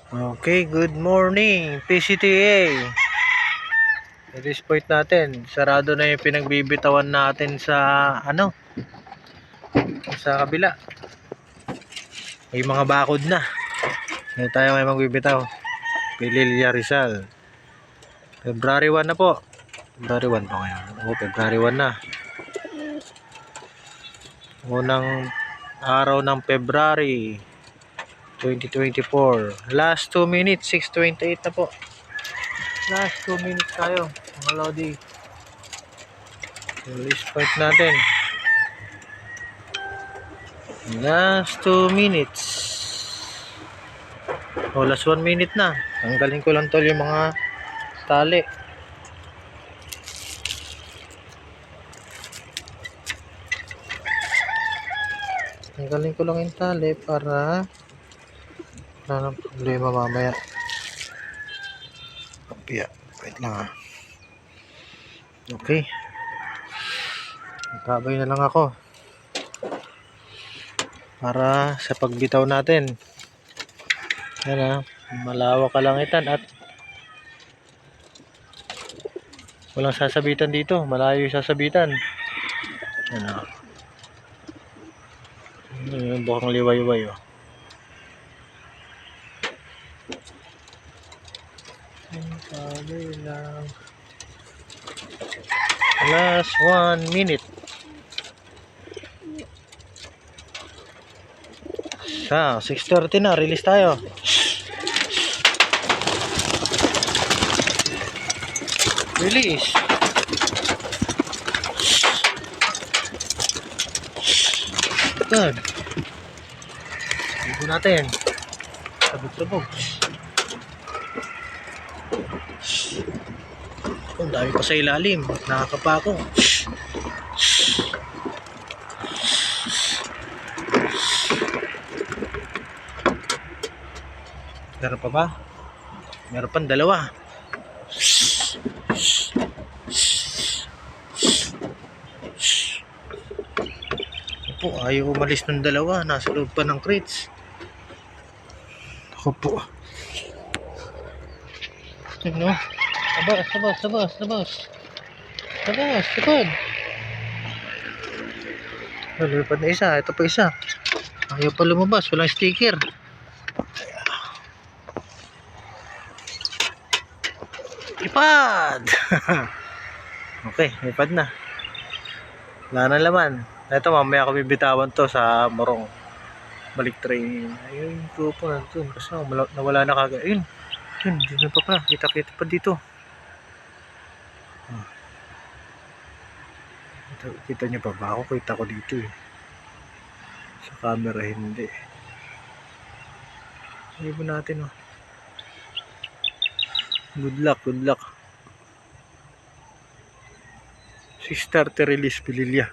Okay, good morning PCTA. At this point natin, sarado na yung pinagbibitawan natin sa sa kabila. May mga bakod na. Hindi tayo may magbibitaw. Pililya Rizal. February 1 na po. February 1 pa ngayon. February 1 na. Unang araw ng February 2024. Last 2 minutes, 6:28 na po. Last 2 minutes tayo, mga Lodi. Release point natin. Last 2 minutes. Last 1 minute na. Tanggalin ko lang tol yung mga tali. Tanggalin ko lang yung tali para wala nang problema mamaya. Kapya. Wait lang ha. Okay. Magkabay na lang ako. Para sa pagbitaw natin. Yan ha. Malawak kalangitan at walang sasabitan dito. Malayo yung sasabitan. Yan ha. Yung bukang liwayway oh. Sabi lang. Last 1 minute. Sa 6:30 na, release tayo. Release. Good. Ibo natin. Sabog-sabog. Ang dami pa sa ilalim. Nakakapa ako. Meron pa ba? Meron pa dalawa. Po, ayaw umalis ng dalawa. Nasa loob pa ng crates. Ako po. Tignan. Labas. Likod. Lumipad na isa. Ito pa isa. Ayaw pa lumabas. Walang sticker. Lipad! Okay, lipad na. Wala na laman. Ito mamaya ako bibitawan to sa Morong. Balik train. Ayun, grupo na ito. Kasi nawala na kagad. Ayun, dito pa pala. Kita-kita pa dito. Kita nyo pa ba ako? Kita ko dito eh. Sa camera hindi. Ayun natin oh. Good luck. 6:30 release Pililya.